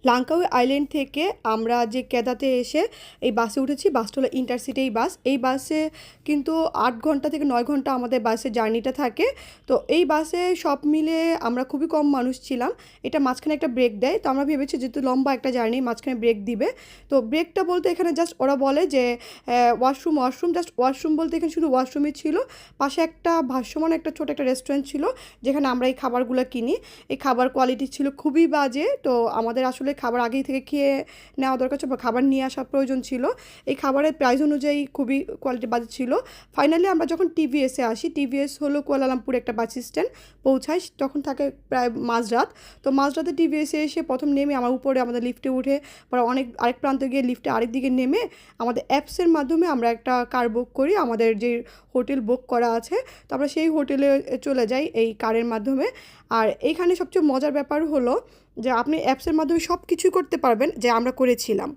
Langkawi island থেকে আমরা যে কেদাতে এসে এই বাসে উঠেছি। বাসটা হলো ইন্টারসিটি বাস। এই বাসে কিন্তু 8 ঘন্টা থেকে 9 ঘন্টা আমাদের বাসের জার্নিটা থাকে। তো এই বাসে সব মিলে আমরা খুবই কম মানুষ ছিলাম। এটা মাঝখানে একটা ব্রেক দেয়, তো আমরা ভেবেছি যেহেতু লম্বা একটা জার্নি মাঝখানে ব্রেক দিবে। তো ব্রেকটা বলতে এখানে জাস্ট ওরা বলে যে ওয়াশরুম ওয়াশরুম জাস্ট ওয়াশরুম বলতে এখানে শুধু ওয়াশরুমই ছিল। পাশে একটা ভাসমান একটা ছোট একটা রেস্টুরেন্ট ছিল যেখানে আমরা এই খাবারগুলো কিনি। এই খাবার কোয়ালিটি ছিল খুবই বাজে। তো আমাদের আসলে খাবার আগেই থেকে খেয়ে নেওয়া দরকার ছিল বা খাবার নিয়ে আসা প্রয়োজন ছিল। এই খাবারের প্রাইস অনুযায়ী খুবই কোয়ালিটি বাজে ছিল। ফাইনালি আমরা যখন টিভিএসে আসি, টিভিএস হলো কুয়ালালামপুর একটা বাস স্ট্যান্ড, পৌঁছাই তখন থাকে প্রায় মাঝরাত। তো মাঝরাতে টিভিএসে এসে প্রথম নেমে আমার উপরে আমাদের লিফটে উঠে পরে অনেক আরেক প্রান্তে গিয়ে লিফটে আরেক দিকে নেমে আমাদের অ্যাপসের মাধ্যমে আমরা একটা কার বুক করি আমাদের যে হোটেল বুক করা আছে। তো আমরা সেই হোটেলে চলে যাই এই কারের মাধ্যমে। আর এইখানে সবচেয়ে মজার ব্যাপার হলো যে আপনি অ্যাপসের মাধ্যমে সব কিছুই করতে পারবেন যে আমরা করেছিলাম।